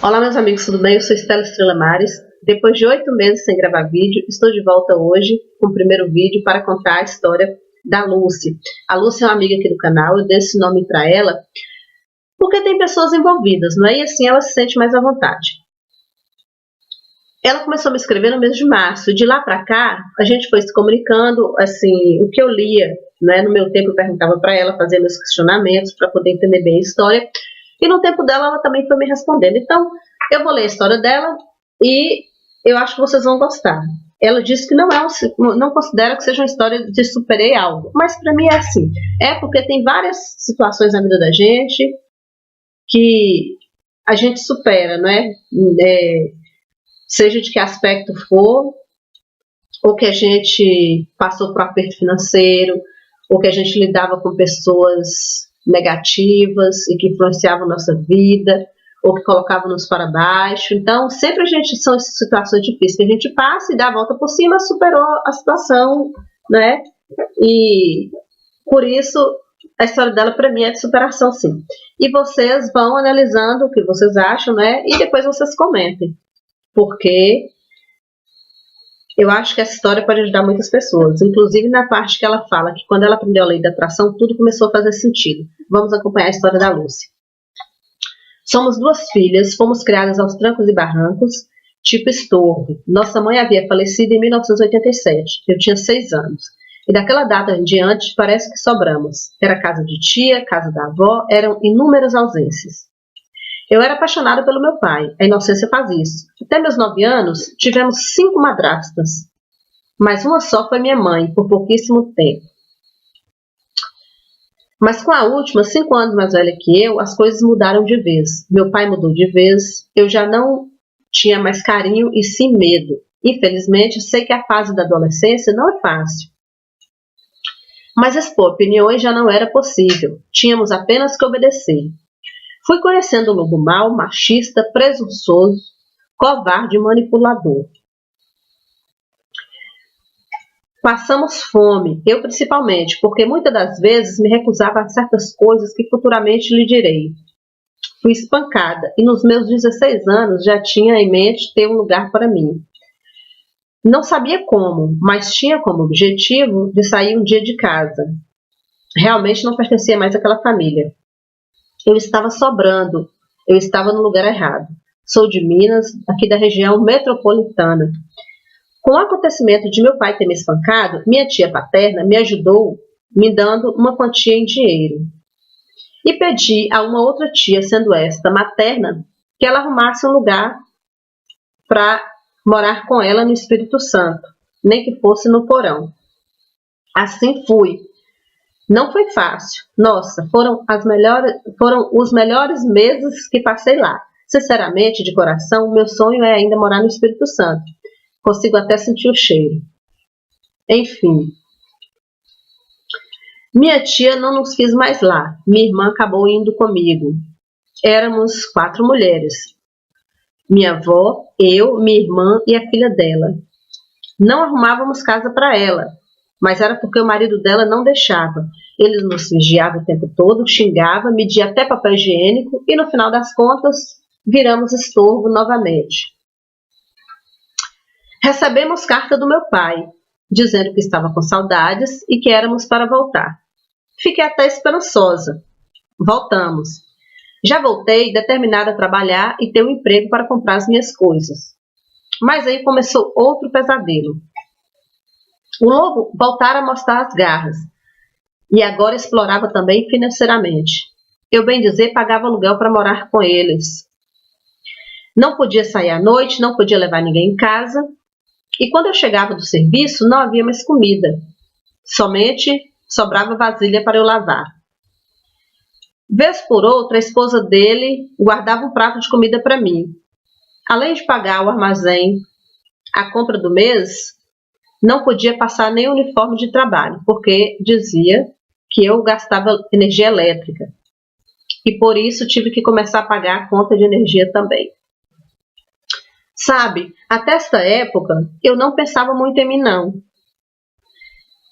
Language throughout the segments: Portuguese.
Olá, meus amigos, tudo bem? Eu sou Estela Estrela Mares. Depois de 8 meses sem gravar vídeo, estou de volta hoje com o primeiro vídeo para contar a história da Lucy. A Lucy é uma amiga aqui do canal, eu dei esse nome para ela porque tem pessoas envolvidas, não é? E assim ela se sente mais à vontade. Ela começou a me escrever no mês de março. De lá para cá, a gente foi se comunicando, assim, o que eu lia, né? No meu tempo eu perguntava para ela, fazia meus questionamentos para poder entender bem a história. E no tempo dela, ela também foi me respondendo. Então, eu vou ler a história dela e eu acho que vocês vão gostar. Ela disse que não considera que seja uma história de superei algo. Mas para mim é assim. É porque tem várias situações na vida da gente que a gente supera, não é? Seja de que aspecto for, ou que a gente passou por aperto financeiro, ou que a gente lidava com pessoas negativas e que influenciavam nossa vida, ou que colocavam-nos para baixo. Então, sempre são situações difíceis que a gente passa e dá a volta por cima, superou a situação, né? E por isso a história dela para mim é de superação, sim. E vocês vão analisando o que vocês acham, né? E depois vocês comentem, porque eu acho que essa história pode ajudar muitas pessoas, inclusive na parte que ela fala que quando ela aprendeu a lei da atração, tudo começou a fazer sentido. Vamos acompanhar a história da Lucy. Somos 2 filhas, fomos criadas aos trancos e barrancos, tipo estorvo. Nossa mãe havia falecido em 1987, eu tinha 6 anos. E daquela data em diante, parece que sobramos. Era casa de tia, casa da avó, eram inúmeras ausências. Eu era apaixonada pelo meu pai, a inocência faz isso. Até meus 9 anos, tivemos 5 madrastas, mas uma só foi minha mãe, por pouquíssimo tempo. Mas com a última, 5 anos mais velha que eu, as coisas mudaram de vez. Meu pai mudou de vez, eu já não tinha mais carinho e sim medo. Infelizmente, sei que a fase da adolescência não é fácil. Mas expor opiniões já não era possível, tínhamos apenas que obedecer. Fui conhecendo o lobo mau, machista, presunçoso, covarde e manipulador. Passamos fome, eu principalmente, porque muitas das vezes me recusava a certas coisas que futuramente lhe direi. Fui espancada e nos meus 16 anos já tinha em mente ter um lugar para mim. Não sabia como, mas tinha como objetivo de sair um dia de casa. Realmente não pertencia mais àquela família. Eu estava sobrando, eu estava no lugar errado. Sou de Minas, aqui da região metropolitana. Com o acontecimento de meu pai ter me espancado, minha tia paterna me ajudou, me dando uma quantia em dinheiro. E pedi a uma outra tia, sendo esta materna, que ela arrumasse um lugar para morar com ela no Espírito Santo, nem que fosse no porão. Assim fui. Não foi fácil. Nossa, foram os melhores meses que passei lá. Sinceramente, de coração, meu sonho é ainda morar no Espírito Santo. Consigo até sentir o cheiro. Enfim. Minha tia não nos quis mais lá. Minha irmã acabou indo comigo. Éramos 4 mulheres. Minha avó, eu, minha irmã e a filha dela. Não arrumávamos casa para ela, mas era porque o marido dela não deixava. Ele nos vigiava o tempo todo, xingava, media até papel higiênico e no final das contas viramos estorvo novamente. Recebemos carta do meu pai, dizendo que estava com saudades e que éramos para voltar. Fiquei até esperançosa. Voltamos. Já voltei determinada a trabalhar e ter um emprego para comprar as minhas coisas. Mas aí começou outro pesadelo. O lobo voltara a mostrar as garras. E agora explorava também financeiramente. Eu, bem dizer, pagava aluguel para morar com eles. Não podia sair à noite, não podia levar ninguém em casa. E quando eu chegava do serviço, não havia mais comida. Somente sobrava vasilha para eu lavar. Vez por outra, a esposa dele guardava um prato de comida para mim. Além de pagar o armazém, a compra do mês, não podia passar nem uniforme de trabalho, porque dizia que eu gastava energia elétrica. E por isso tive que começar a pagar a conta de energia também. Sabe, até esta época, eu não pensava muito em mim, não.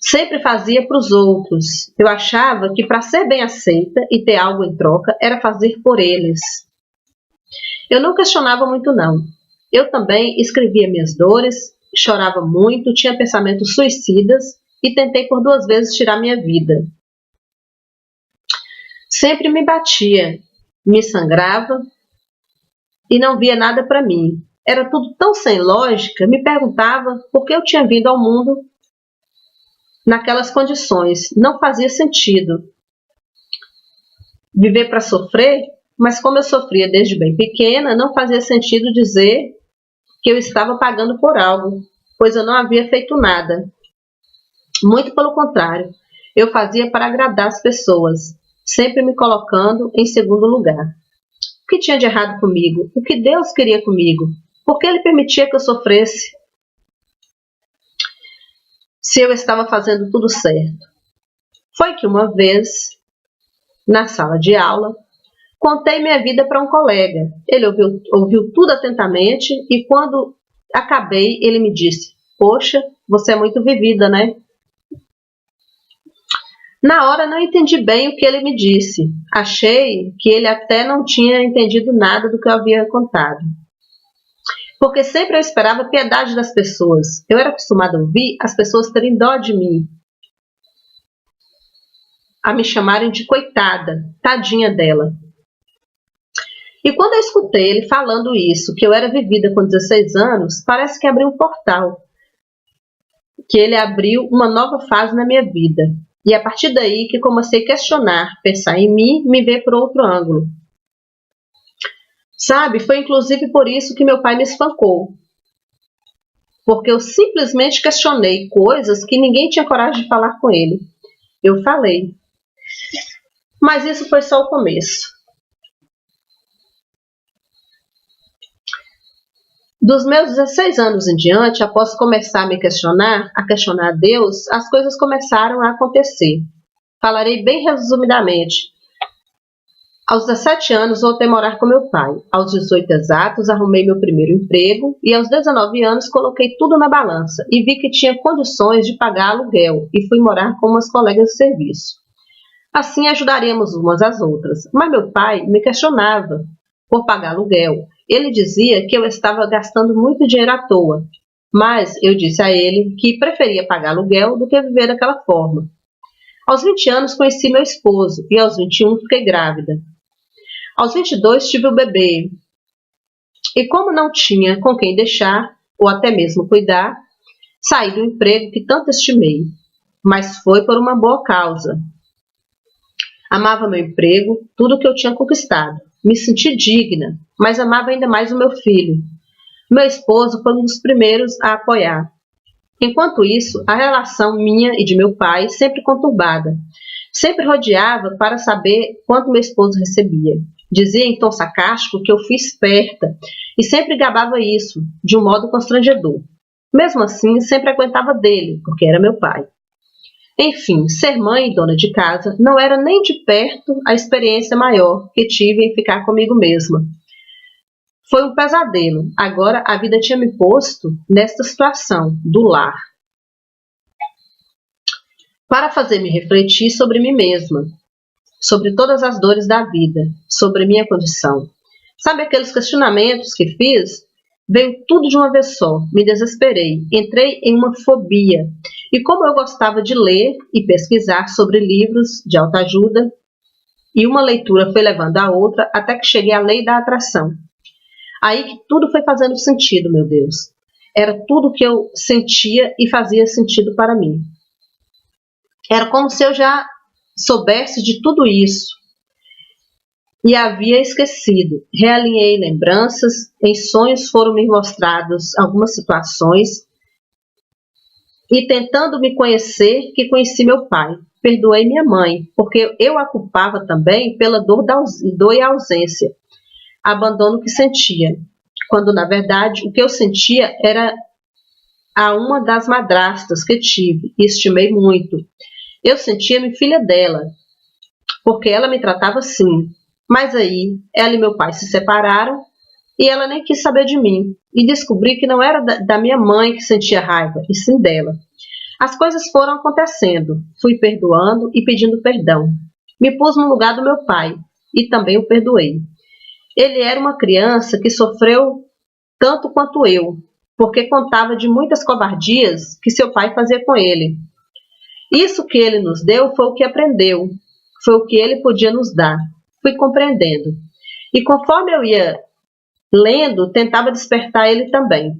Sempre fazia para os outros. Eu achava que para ser bem aceita e ter algo em troca, era fazer por eles. Eu não questionava muito, não. Eu também escrevia minhas dores, chorava muito, tinha pensamentos suicidas e tentei por 2 vezes tirar minha vida. Sempre me batia, me sangrava e não via nada para mim. Era tudo tão sem lógica, me perguntava por que eu tinha vindo ao mundo naquelas condições. Não fazia sentido viver para sofrer, mas como eu sofria desde bem pequena, não fazia sentido dizer que eu estava pagando por algo, pois eu não havia feito nada. Muito pelo contrário, eu fazia para agradar as pessoas, sempre me colocando em segundo lugar. O que tinha de errado comigo? O que Deus queria comigo? Por que Ele permitia que eu sofresse? Se eu estava fazendo tudo certo. Foi que uma vez, na sala de aula, contei minha vida para um colega. Ele ouviu tudo atentamente e quando acabei, ele me disse: "Poxa, você é muito vivida, né?" Na hora não entendi bem o que ele me disse. Achei que ele até não tinha entendido nada do que eu havia contado. Porque sempre eu esperava piedade das pessoas. Eu era acostumada a ouvir as pessoas terem dó de mim, a me chamarem de coitada, tadinha dela. E quando eu escutei ele falando isso, que eu era vivida com 16 anos, parece que abriu um portal. Que ele abriu uma nova fase na minha vida. E a partir daí que comecei a questionar, pensar em mim, me ver por outro ângulo. Sabe, foi inclusive por isso que meu pai me espancou. Porque eu simplesmente questionei coisas que ninguém tinha coragem de falar com ele. Eu falei. Mas isso foi só o começo. Dos meus 16 anos em diante, após começar a questionar Deus, as coisas começaram a acontecer. Falarei bem resumidamente. Aos 17 anos, voltei a morar com meu pai. Aos 18 exatos, arrumei meu primeiro emprego e aos 19 anos coloquei tudo na balança e vi que tinha condições de pagar aluguel e fui morar com umas colegas de serviço. Assim ajudaríamos umas às outras, mas meu pai me questionava por pagar aluguel. Ele dizia que eu estava gastando muito dinheiro à toa, mas eu disse a ele que preferia pagar aluguel do que viver daquela forma. Aos 20 anos conheci meu esposo e aos 21 fiquei grávida. Aos 22 tive o bebê e como não tinha com quem deixar ou até mesmo cuidar, saí do emprego que tanto estimei, mas foi por uma boa causa. Amava meu emprego, tudo que eu tinha conquistado. Me senti digna, mas amava ainda mais o meu filho. Meu esposo foi um dos primeiros a apoiar. Enquanto isso, a relação minha e de meu pai, sempre conturbada. Sempre rodeava para saber quanto meu esposo recebia. Dizia em tom sarcástico que eu fui esperta e sempre gabava isso, de um modo constrangedor. Mesmo assim, sempre aguentava dele, porque era meu pai. Enfim, ser mãe e dona de casa não era nem de perto a experiência maior que tive em ficar comigo mesma. Foi um pesadelo. Agora a vida tinha me posto nesta situação, do lar. Para fazer-me refletir sobre mim mesma, sobre todas as dores da vida, sobre minha condição. Sabe aqueles questionamentos que fiz? Veio tudo de uma vez só, me desesperei, entrei em uma fobia. E como eu gostava de ler e pesquisar sobre livros de autoajuda, e uma leitura foi levando a outra até que cheguei à lei da atração. Aí que tudo foi fazendo sentido, meu Deus. Era tudo que eu sentia e fazia sentido para mim. Era como se eu já soubesse de tudo isso e havia esquecido. Realinhei lembranças, em sonhos foram me mostradas algumas situações e tentando me conhecer que conheci meu pai. Perdoei minha mãe, porque eu a culpava também pela dor e ausência, abandono que sentia, quando na verdade o que eu sentia era a uma das madrastas que tive e estimei muito. Eu sentia-me filha dela, porque ela me tratava assim. Mas aí, ela e meu pai se separaram e ela nem quis saber de mim. E descobri que não era da minha mãe que sentia raiva, e sim dela. As coisas foram acontecendo. Fui perdoando e pedindo perdão. Me pus no lugar do meu pai e também o perdoei. Ele era uma criança que sofreu tanto quanto eu, porque contava de muitas covardias que seu pai fazia com ele. Isso que ele nos deu foi o que aprendeu, foi o que ele podia nos dar. Fui compreendendo. E conforme eu ia lendo, tentava despertar ele também.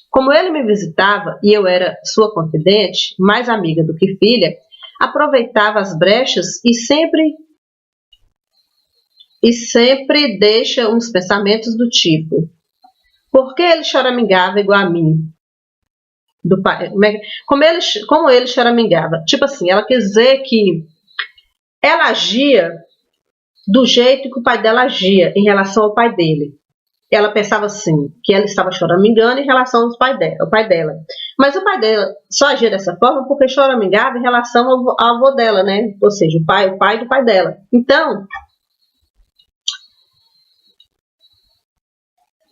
Como ele me visitava e eu era sua confidente, mais amiga do que filha, aproveitava as brechas e sempre deixa uns pensamentos do tipo: por que ele choramingava igual a mim? Do pai, como ele choramingava. Tipo assim, ela quer dizer que ela agia do jeito que o pai dela agia em relação ao pai dele. Ela pensava assim, que ela estava choramingando em relação ao pai dela. Mas o pai dela só agia dessa forma porque choramingava em relação ao avô dela, né? Ou seja, o pai do pai dela. Então,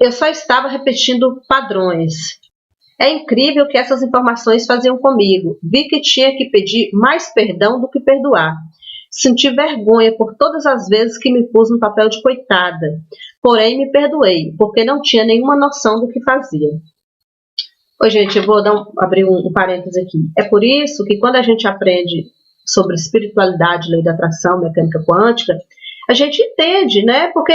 eu só estava repetindo padrões. É incrível o que essas informações faziam comigo. Vi que tinha que pedir mais perdão do que perdoar. Senti vergonha por todas as vezes que me pus no papel de coitada. Porém, me perdoei, porque não tinha nenhuma noção do que fazia. Oi, gente, eu vou abrir um parêntese aqui. É por isso que quando a gente aprende sobre espiritualidade, lei da atração, mecânica quântica, a gente entende, né? Porque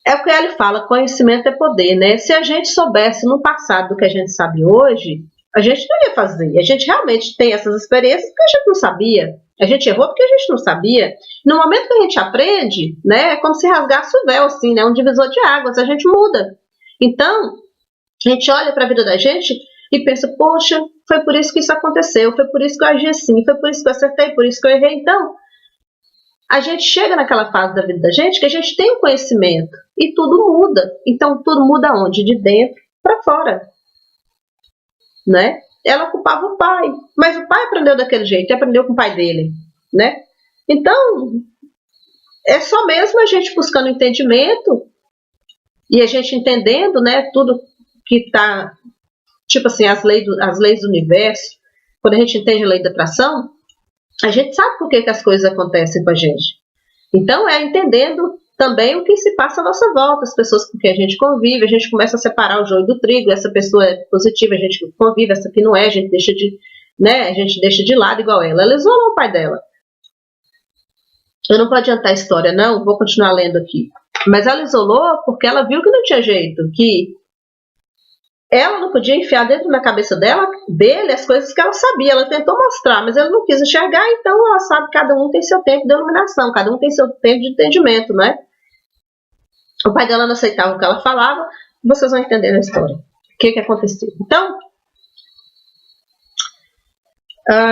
é o que ele fala, conhecimento é poder, né? Se a gente soubesse no passado do que a gente sabe hoje, a gente não ia fazer. A gente realmente tem essas experiências porque a gente não sabia. A gente errou porque a gente não sabia. No momento que a gente aprende, né, é como se rasgasse o véu, assim, né? Um divisor de águas, a gente muda. Então, a gente olha para a vida da gente e pensa, poxa, foi por isso que isso aconteceu, foi por isso que eu agi assim, foi por isso que eu acertei, por isso que eu errei. Então, a gente chega naquela fase da vida da gente que a gente tem o conhecimento e tudo muda. Então, tudo muda onde? De dentro para fora, né? Ela culpava o pai, mas o pai aprendeu daquele jeito, aprendeu com o pai dele, né? Então, é só mesmo a gente buscando entendimento e a gente entendendo, né, tudo que está, tipo assim, as leis do universo. Quando a gente entende a lei da atração, a gente sabe por que as coisas acontecem com a gente. Então, é entendendo também o que se passa à nossa volta, as pessoas com quem a gente convive, a gente começa a separar o joio do trigo, essa pessoa é positiva, a gente convive, essa aqui não é, a gente deixa de lado igual ela. Ela isolou o pai dela. Eu não vou adiantar a história, não, vou continuar lendo aqui. Mas ela isolou porque ela viu que não tinha jeito, que ela não podia enfiar dentro da cabeça dele as coisas que ela sabia. Ela tentou mostrar, mas ele não quis enxergar, então ela sabe que cada um tem seu tempo de iluminação, cada um tem seu tempo de entendimento, né? O pai dela não aceitava o que ela falava, vocês vão entender na história. O que aconteceu? Então,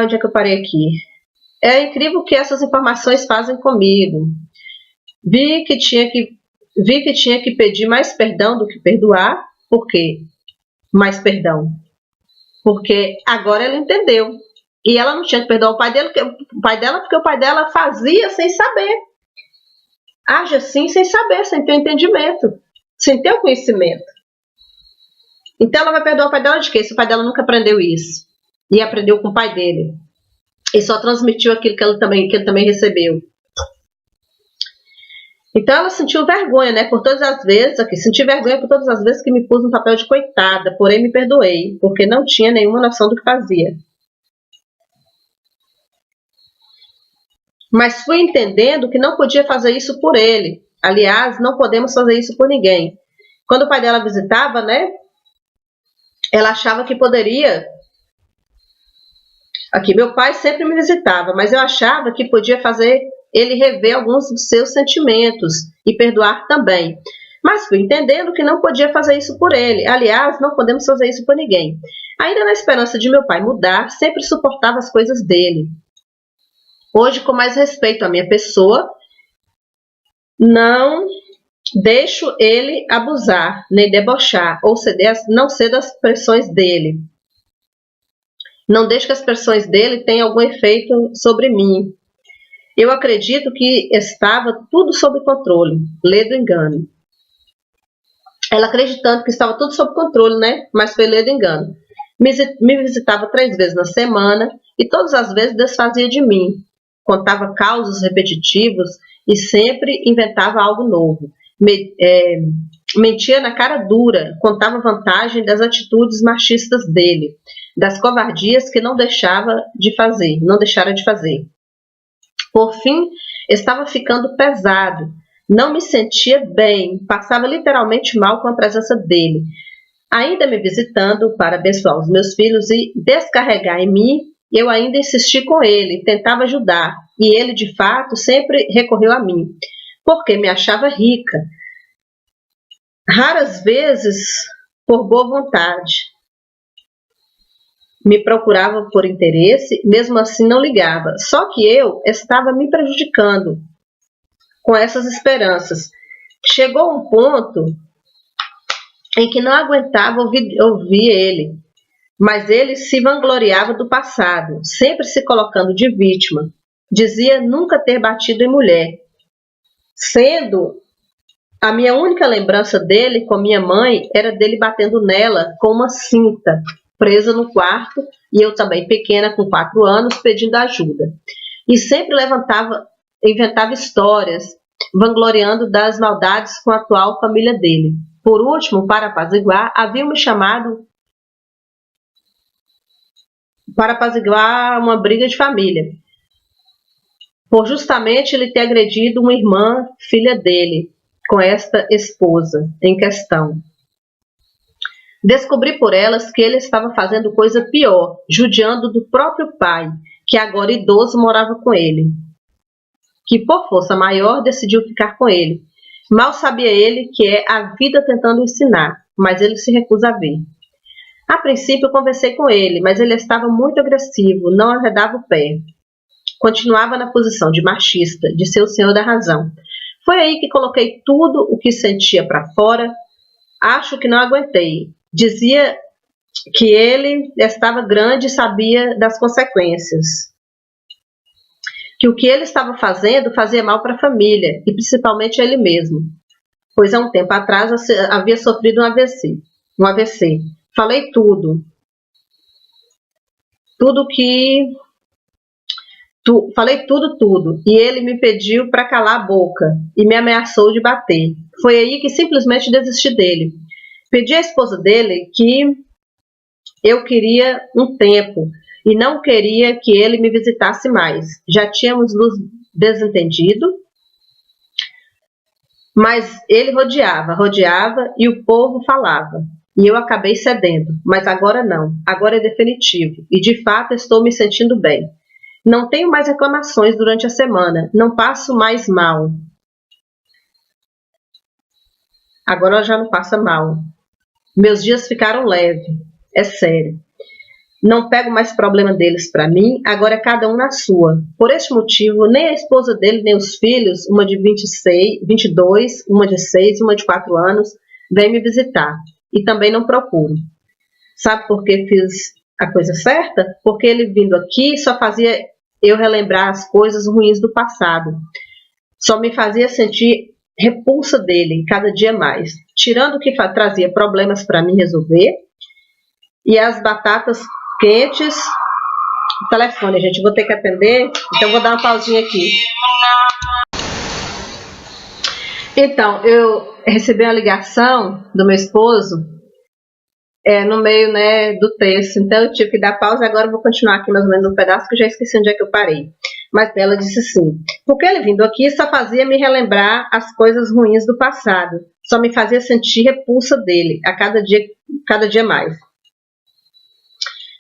onde é que eu parei aqui? É incrível o que essas informações fazem comigo. Vi que tinha que pedir mais perdão do que perdoar. Por quê? Mais perdão. Porque agora ela entendeu. E ela não tinha que perdoar o pai dela, porque o pai dela fazia sem saber. Age assim sem saber, sem ter entendimento, sem ter o conhecimento. Então ela vai perdoar o pai dela de quê? Se o pai dela nunca aprendeu isso. E aprendeu com o pai dele. E só transmitiu aquilo que ele também recebeu. Então ela sentiu vergonha, né? Por todas as vezes, senti vergonha por todas as vezes que me pus no papel de coitada, porém me perdoei, porque não tinha nenhuma noção do que fazia. Mas fui entendendo que não podia fazer isso por ele. Aliás, não podemos fazer isso por ninguém. Quando o pai dela visitava, né? Ela achava que poderia. Meu pai sempre me visitava, mas eu achava que podia fazer ele rever alguns dos seus sentimentos e perdoar também. Mas fui entendendo que não podia fazer isso por ele. Aliás, não podemos fazer isso por ninguém. Ainda na esperança de meu pai mudar, sempre suportava as coisas dele. Hoje, com mais respeito à minha pessoa, não deixo ele abusar, nem debochar, ou não ceder às pressões dele. Não deixo que as pressões dele tenham algum efeito sobre mim. Eu acredito que estava tudo sob controle. Lê do engano. Ela acreditando que estava tudo sob controle, né? Mas foi lê do engano. Me visitava 3 vezes na semana e todas as vezes desfazia de mim. Contava causos repetitivos e sempre inventava algo novo. Mentia na cara dura, contava vantagem das atitudes machistas dele, das covardias que não deixara de fazer. Por fim, estava ficando pesado. Não me sentia bem, passava literalmente mal com a presença dele. Ainda me visitando para abençoar os meus filhos e descarregar em mim, eu ainda insisti com ele, tentava ajudar, e ele, de fato, sempre recorreu a mim, porque me achava rica. Raras vezes por boa vontade. Me procurava por interesse, mesmo assim não ligava. Só que eu estava me prejudicando com essas esperanças. Chegou um ponto em que não aguentava ouvir ele, mas ele se vangloriava do passado, sempre se colocando de vítima. Dizia nunca ter batido em mulher, sendo a minha única lembrança dele com minha mãe era dele batendo nela com uma cinta, presa no quarto, e eu também pequena, com 4 anos, pedindo ajuda. E sempre inventava histórias, vangloriando das maldades com a atual família dele. Por último, para apaziguar, havia me chamado para apaziguar uma briga de família, por justamente ele ter agredido uma irmã, filha dele, com esta esposa em questão. Descobri por elas que ele estava fazendo coisa pior, judiando do próprio pai, que agora idoso morava com ele, que por força maior decidiu ficar com ele. Mal sabia ele que é a vida tentando ensinar, mas ele se recusa a ver. A princípio conversei com ele, mas ele estava muito agressivo, não arredava o pé. Continuava na posição de machista, de ser o senhor da razão. Foi aí que coloquei tudo o que sentia para fora. Acho que não aguentei. Dizia que ele estava grande e sabia das consequências. Que o que ele estava fazendo fazia mal para a família, e principalmente a ele mesmo, pois há um tempo atrás havia sofrido um AVC. Falei tudo. Falei tudo, e ele me pediu para calar a boca e me ameaçou de bater. Foi aí que simplesmente desisti dele. Pedi à esposa dele que eu queria um tempo e não queria que ele me visitasse mais. Já tínhamos nos desentendido, mas ele rodeava e o povo falava. E eu acabei cedendo, mas agora não. Agora é definitivo e de fato estou me sentindo bem. Não tenho mais reclamações durante a semana. Não passo mais mal. Agora ela já não passa mal. Meus dias ficaram leves. É sério. Não pego mais problema deles para mim. Agora é cada um na sua. Por este motivo, nem a esposa dele, nem os filhos, uma de 22, uma de 6, uma de 4 anos, vem me visitar. E também não procuro. Sabe por que fiz a coisa certa? Porque ele vindo aqui só fazia eu relembrar as coisas ruins do passado. Só me fazia sentir repulsa dele cada dia mais. Tirando o que trazia problemas para mim resolver. E as batatas quentes. Telefone, gente, vou ter que atender. Então vou dar uma pausinha aqui. Então, eu recebi uma ligação do meu esposo no meio, né, do texto. Então eu tive que dar pausa. Agora eu vou continuar aqui mais ou menos um pedaço que eu já esqueci onde é que eu parei. Mas ela disse assim: porque ele vindo aqui só fazia me relembrar as coisas ruins do passado. Só me fazia sentir repulsa dele a cada dia mais.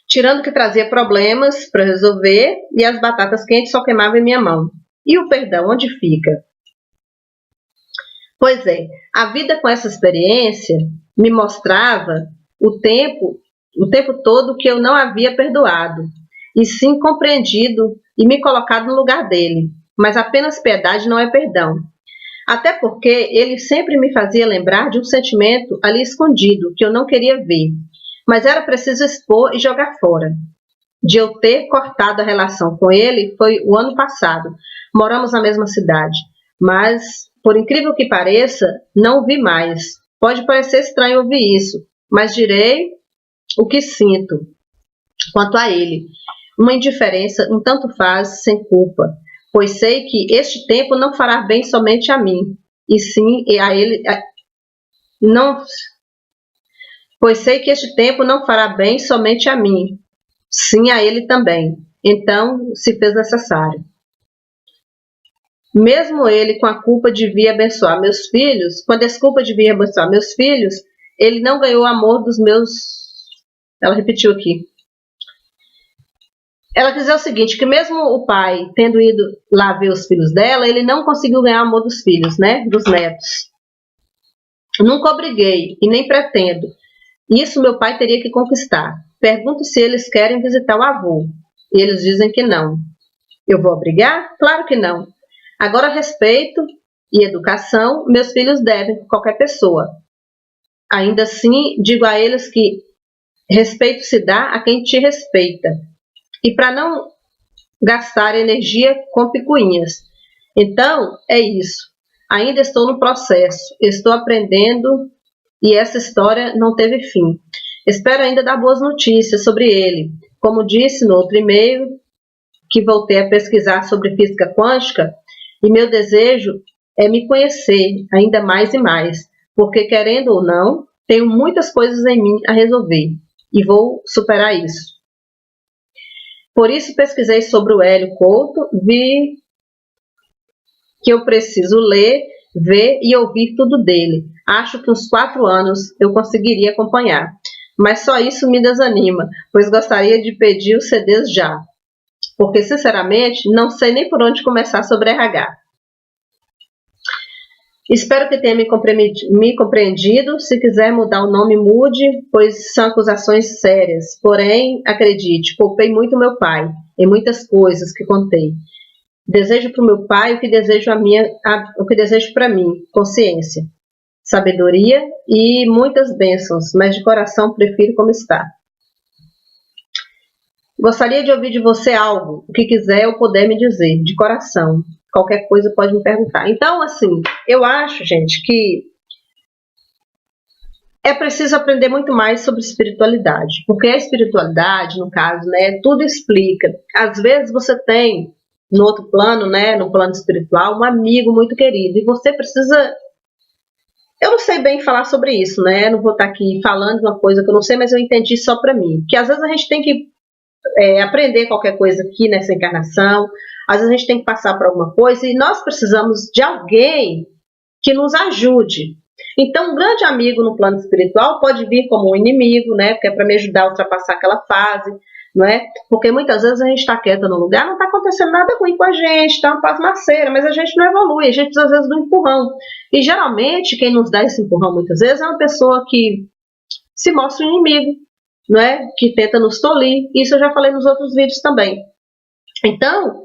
Tirando que trazia problemas para resolver e as batatas quentes só queimavam em minha mão. E o perdão, onde fica? Pois é, a vida com essa experiência me mostrava o tempo todo que eu não havia perdoado, e sim compreendido e me colocado no lugar dele. Mas apenas piedade não é perdão. Até porque ele sempre me fazia lembrar de um sentimento ali escondido, que eu não queria ver. Mas era preciso expor e jogar fora. De eu ter cortado a relação com ele foi o ano passado. Moramos na mesma cidade, mas, por incrível que pareça, não o vi mais. Pode parecer estranho ouvir isso, mas direi o que sinto quanto a ele. Uma indiferença, um tanto faz, sem culpa. pois sei que este tempo não fará bem somente a mim, e sim a ele, não, pois sei que este tempo não fará bem somente a mim, sim a ele também. Então se fez necessário. Mesmo ele com a culpa de vir abençoar meus filhos, com a desculpa de vir abençoar meus filhos, ele não ganhou o amor dos meus... Ela repetiu aqui. Ela quis dizer o seguinte, que mesmo o pai tendo ido lá ver os filhos dela, ele não conseguiu ganhar o amor dos filhos, né? Dos netos. Nunca obriguei e nem pretendo. Isso meu pai teria que conquistar. Pergunto se eles querem visitar o avô. E eles dizem que não. Eu vou obrigar? Claro que não. Agora, respeito e educação, meus filhos devem por qualquer pessoa. Ainda assim, digo a eles que respeito se dá a quem te respeita. E para não gastar energia com picuinhas. Então, é isso. Ainda estou no processo, estou aprendendo e essa história não teve fim. Espero ainda dar boas notícias sobre ele. Como disse no outro e-mail, que voltei a pesquisar sobre física quântica, e meu desejo é me conhecer ainda mais e mais, porque querendo ou não, tenho muitas coisas em mim a resolver e vou superar isso. Por isso pesquisei sobre o Hélio Couto, vi que eu preciso ler, ver e ouvir tudo dele. Acho que uns 4 anos eu conseguiria acompanhar, mas só isso me desanima, pois gostaria de pedir os CDs já. Porque, sinceramente, não sei nem por onde começar sobre RH. Espero que tenha me compreendido. Se quiser mudar o nome, mude, pois são acusações sérias. Porém, acredite, poupei muito meu pai em muitas coisas que contei. Desejo para o meu pai o que desejo para mim, consciência, sabedoria e muitas bênçãos, mas de coração prefiro como está. Gostaria de ouvir de você algo, o que quiser ou puder me dizer, de coração. Qualquer coisa pode me perguntar. Então, assim, eu acho, gente, que é preciso aprender muito mais sobre espiritualidade. Porque a espiritualidade, no caso, né, tudo explica. Às vezes você tem, no outro plano, né, no plano espiritual, um amigo muito querido. E você precisa... Eu não sei bem falar sobre isso, né? Não vou estar aqui falando uma coisa que eu não sei, mas eu entendi só para mim. Que às vezes a gente tem que aprender qualquer coisa aqui nessa encarnação, às vezes a gente tem que passar por alguma coisa e nós precisamos de alguém que nos ajude. Então, um grande amigo no plano espiritual pode vir como um inimigo, né? Porque é para me ajudar a ultrapassar aquela fase, não é? Porque muitas vezes a gente está quieta no lugar, não está acontecendo nada ruim com a gente, está uma pasmaceira, mas a gente não evolui, a gente precisa às vezes do empurrão. E geralmente quem nos dá esse empurrão muitas vezes é uma pessoa que se mostra um inimigo, não é? Que tenta nos tolir. Isso eu já falei nos outros vídeos também. Então,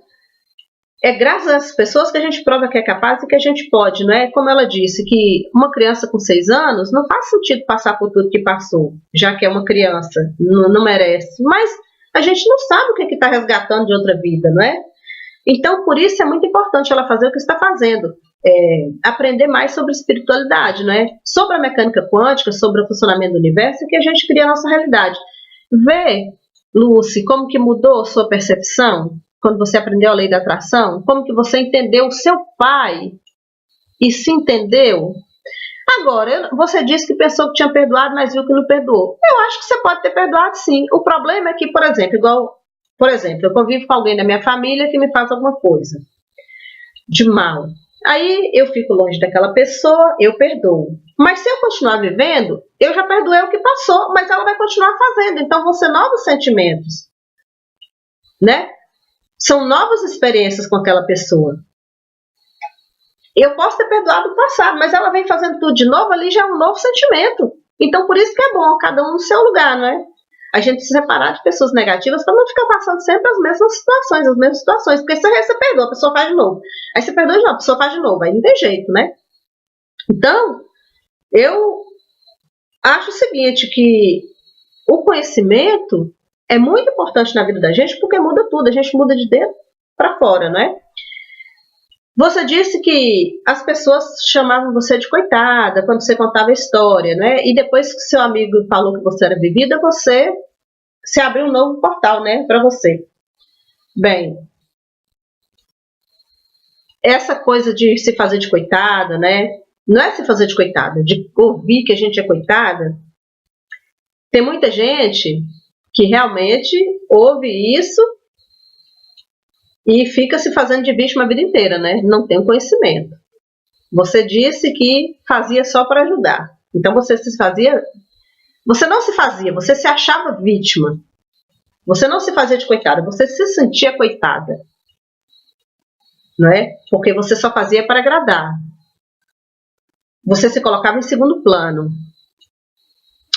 é graças a essas pessoas que a gente prova que é capaz e que a gente pode, não é? Como ela disse, que uma criança com 6 anos não faz sentido passar por tudo que passou, já que é uma criança, não merece. Mas a gente não sabe o que está resgatando de outra vida, não é? Então, por isso é muito importante ela fazer o que está fazendo. Aprender mais sobre espiritualidade, não é? Sobre a mecânica quântica, sobre o funcionamento do universo, que a gente cria a nossa realidade. Vê, Lucy, como que mudou a sua percepção quando você aprendeu a lei da atração? Como que você entendeu o seu pai e se entendeu? Agora, você disse que pensou que tinha perdoado, mas viu que não perdoou. Eu acho que você pode ter perdoado sim. O problema é que, por exemplo, eu convivo com alguém da minha família que me faz alguma coisa de mal. Aí eu fico longe daquela pessoa, eu perdoo. Mas se eu continuar vivendo, eu já perdoei o que passou, mas ela vai continuar fazendo. Então vão ser novos sentimentos, né? São novas experiências com aquela pessoa. Eu posso ter perdoado o passado, mas ela vem fazendo tudo de novo, ali já é um novo sentimento. Então por isso que é bom, cada um no seu lugar, não é? A gente se separar de pessoas negativas para não ficar passando sempre as mesmas situações. Porque se você perdoa, a pessoa faz de novo. Aí você perdoa de novo, a pessoa faz de novo. Aí não tem jeito, né? Então, eu acho o seguinte, que o conhecimento é muito importante na vida da gente, porque muda tudo. A gente muda de dentro para fora, não é? Você disse que as pessoas chamavam você de coitada quando você contava a história, né? E depois que seu amigo falou que você era vivida, você se abriu um novo portal, né, para você. Bem, essa coisa de se fazer de coitada, né? Não é se fazer de coitada, de ouvir que a gente é coitada. Tem muita gente que realmente ouve isso e fica se fazendo de vítima a vida inteira, né? Não tem o conhecimento. Você disse que fazia só para ajudar. Então você não se fazia, você se achava vítima. Você não se fazia de coitada, você se sentia coitada. Não é? Porque você só fazia para agradar. Você se colocava em segundo plano.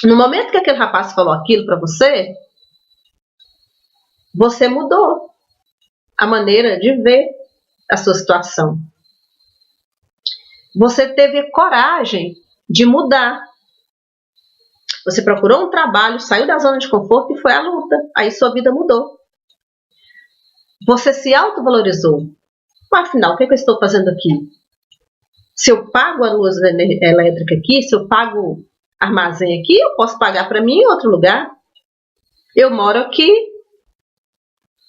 No momento que aquele rapaz falou aquilo para você, você mudou a maneira de ver a sua situação. Você teve coragem de mudar. Você procurou um trabalho, saiu da zona de conforto e foi à luta. Aí sua vida mudou. Você se autovalorizou. Afinal, o que eu estou fazendo aqui? Se eu pago a luz elétrica aqui, se eu pago armazém aqui, eu posso pagar para mim em outro lugar. Eu moro aqui,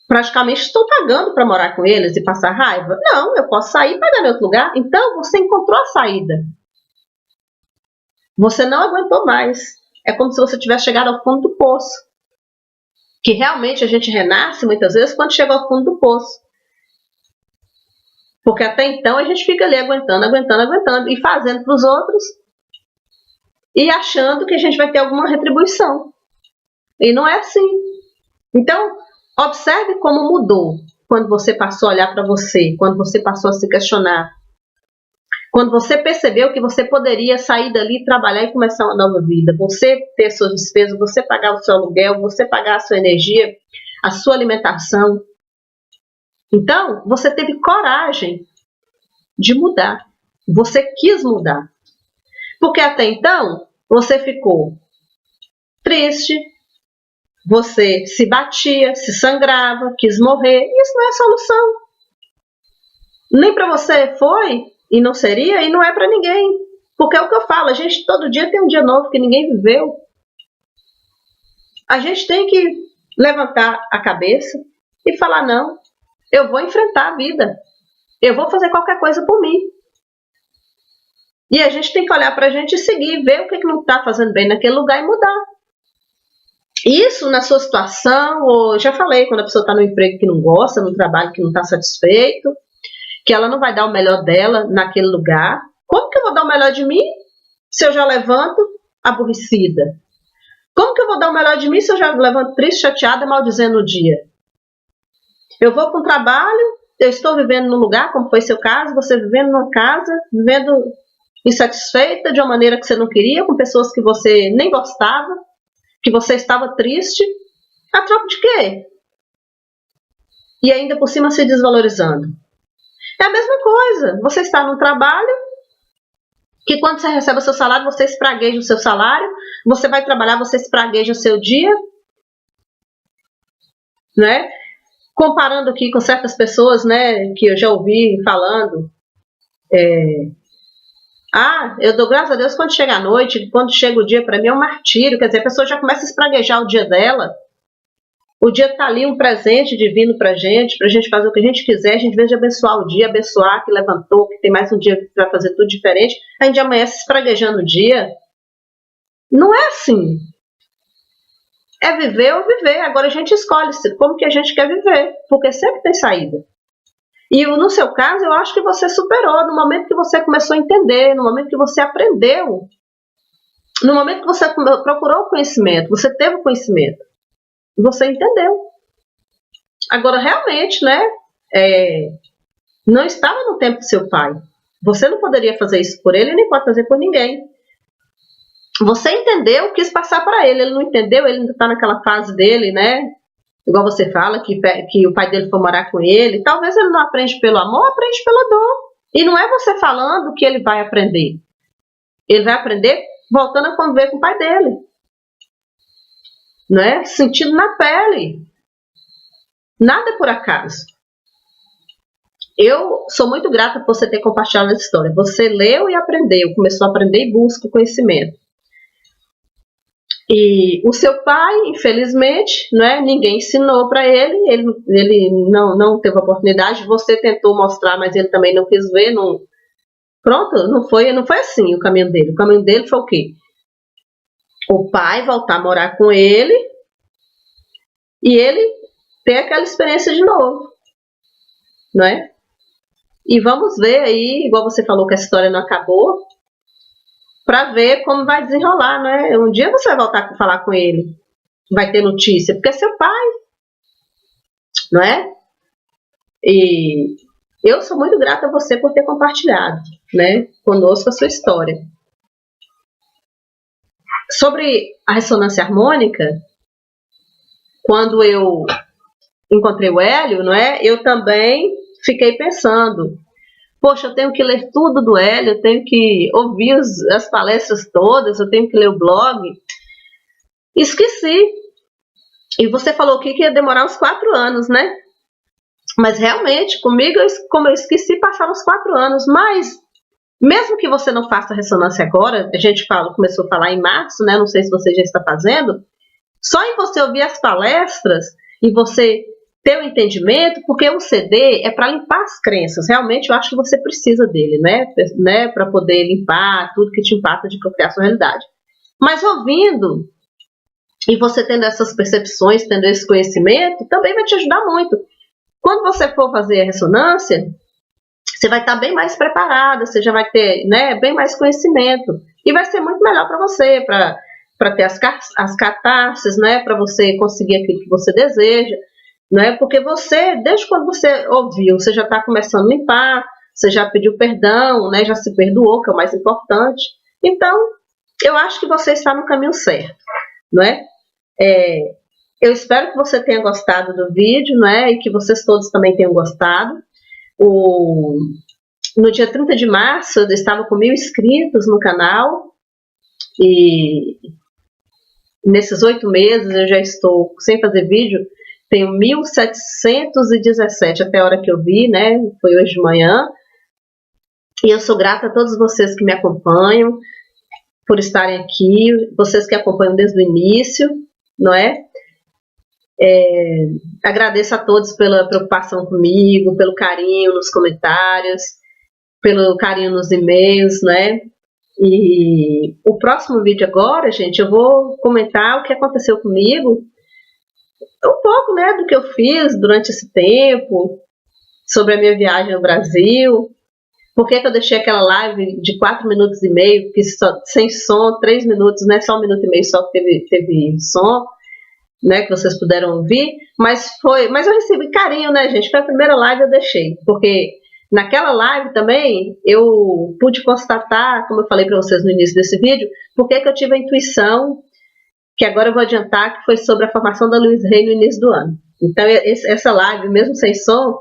praticamente estou pagando para morar com eles e passar raiva. Não, eu posso sair e pagar em outro lugar. Então, você encontrou a saída. Você não aguentou mais. É como se você tivesse chegado ao fundo do poço. Que realmente a gente renasce muitas vezes quando chega ao fundo do poço. Porque até então a gente fica ali aguentando e fazendo para os outros e achando que a gente vai ter alguma retribuição. E não é assim. Então, observe como mudou quando você passou a olhar para você, quando você passou a se questionar, quando você percebeu que você poderia sair dali, trabalhar e começar uma nova vida. Você ter suas despesas, você pagar o seu aluguel, você pagar a sua energia, a sua alimentação. Então, você teve coragem de mudar. Você quis mudar. Porque até então, você ficou triste, você se batia, se sangrava, quis morrer. Isso não é solução. Nem para você foi, e não seria, e não é para ninguém. Porque é o que eu falo, a gente todo dia tem um dia novo que ninguém viveu. A gente tem que levantar a cabeça e falar, não, eu vou enfrentar a vida. Eu vou fazer qualquer coisa por mim. E a gente tem que olhar para a gente e seguir, ver o que não está fazendo bem naquele lugar e mudar. Isso na sua situação, ou já falei, quando a pessoa está no emprego que não gosta, no trabalho que não está satisfeito, que ela não vai dar o melhor dela naquele lugar. Como que eu vou dar o melhor de mim se eu já levanto aborrecida? Como que eu vou dar o melhor de mim se eu já levanto triste, chateada, maldizendo o dia? Eu vou para um trabalho, eu estou vivendo num lugar, como foi seu caso, você vivendo numa casa, vivendo insatisfeita de uma maneira que você não queria, com pessoas que você nem gostava, que você estava triste. A troca de quê? E ainda por cima se desvalorizando. É a mesma coisa. Você está num trabalho que quando você recebe o seu salário, você espragueja o seu salário. Você vai trabalhar, você espragueja o seu dia. Né? Comparando aqui com certas pessoas, né, que eu já ouvi falando. Eu dou graças a Deus quando chega a noite, quando chega o dia, para mim é um martírio. Quer dizer, a pessoa já começa a espraguejar o dia dela. O dia está ali, um presente divino para a gente fazer o que a gente quiser. A gente, em vez de abençoar o dia, abençoar que levantou, que tem mais um dia para fazer tudo diferente, a gente amanhece espraguejando o dia. Não é assim. É viver ou viver. Agora a gente escolhe como que a gente quer viver, porque sempre tem saída. E no seu caso, eu acho que você superou no momento que você começou a entender, no momento que você aprendeu, no momento que você procurou o conhecimento, você teve o conhecimento. Você entendeu. Agora, realmente, né? Não estava no tempo do seu pai. Você não poderia fazer isso por ele, nem pode fazer por ninguém. Você entendeu, quis passar para ele. Ele não entendeu, ele ainda está naquela fase dele, né? Igual você fala, que o pai dele foi morar com ele. Talvez ele não aprende pelo amor, aprende pela dor. E não é você falando que ele vai aprender. Ele vai aprender voltando a conviver com o pai dele. Né? Sentindo na pele. Nada é por acaso. Eu sou muito grata por você ter compartilhado essa história. Você leu e aprendeu, começou a aprender e busca o conhecimento. E o seu pai, infelizmente, né, ninguém ensinou para ele não teve oportunidade, você tentou mostrar, mas ele também não quis ver, não, pronto, não foi assim o caminho dele. O caminho dele foi o quê? O pai voltar a morar com ele e ele ter aquela experiência de novo, não é? E vamos ver aí, igual você falou que a história não acabou, para ver como vai desenrolar, né? Um dia você vai voltar a falar com ele, vai ter notícia, porque é seu pai, não é? E eu sou muito grata a você por ter compartilhado, né, conosco a sua história. Sobre a ressonância harmônica, quando eu encontrei o Hélio, não é? Eu também fiquei pensando, poxa, eu tenho que ler tudo do Hélio, eu tenho que ouvir as palestras todas, eu tenho que ler o blog. Esqueci. E você falou aqui que ia demorar uns 4 anos, né? Mas realmente, comigo, como eu esqueci, passaram uns 4 anos. Mas, mesmo que você não faça ressonância agora, a gente começou a falar em março, né? Não sei se você já está fazendo. Só em você ouvir as palestras e você ter o entendimento, porque o CD é para limpar as crenças. Realmente, eu acho que você precisa dele, né? Para poder limpar tudo que te impacta de criar sua realidade. Mas ouvindo, e você tendo essas percepções, tendo esse conhecimento, também vai te ajudar muito. Quando você for fazer a ressonância, você vai estar bem mais preparada, você já vai ter, né, bem mais conhecimento. E vai ser muito melhor para você, para ter as catarses, né, para você conseguir aquilo que você deseja. Né, porque você, desde quando você ouviu, você já está começando a limpar, você já pediu perdão, né, já se perdoou, que é o mais importante. Então, eu acho que você está no caminho certo. Não é? Eu espero que você tenha gostado do vídeo, né? E que vocês todos também tenham gostado. No dia 30 de março, eu estava com 1.000 inscritos no canal. E nesses 8 meses eu já estou sem fazer vídeo. Tenho 1.717 até a hora que eu vi, né? Foi hoje de manhã. E eu sou grata a todos vocês que me acompanham, por estarem aqui, vocês que acompanham desde o início, não é? Agradeço a todos pela preocupação comigo, pelo carinho nos comentários, pelo carinho nos e-mails, né? E o próximo vídeo agora, gente, eu vou comentar o que aconteceu comigo, um pouco, né, do que eu fiz durante esse tempo, sobre a minha viagem ao Brasil, por que eu deixei aquela live de 4 minutos e meio, sem som, 3 minutos, né, só 1 minuto e meio só que teve som, né, que vocês puderam ouvir, mas eu recebi carinho, né, gente? Foi a primeira live eu deixei, porque naquela live também eu pude constatar, como eu falei para vocês no início desse vídeo, porque eu tive a intuição, que agora eu vou adiantar, que foi sobre a formação da Luiz Rey no início do ano. Então essa live, mesmo sem som,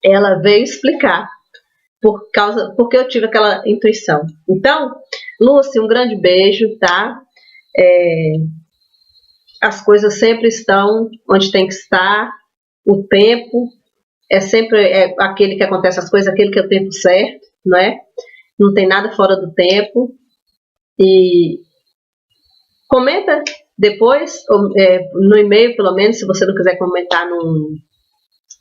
ela veio explicar porque eu tive aquela intuição. Então, Lúcia, um grande beijo, tá? As coisas sempre estão onde tem que estar, o tempo é sempre aquele que acontece as coisas, aquele que é o tempo certo, não é? Não tem nada fora do tempo. E comenta depois, no e-mail pelo menos, se você não quiser comentar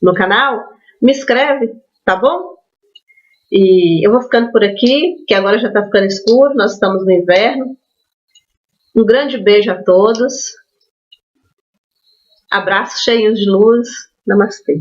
no canal, me escreve, tá bom? E eu vou ficando por aqui, que agora já está ficando escuro, nós estamos no inverno. Um grande beijo a todos. Abraços cheios de luz. Namastê.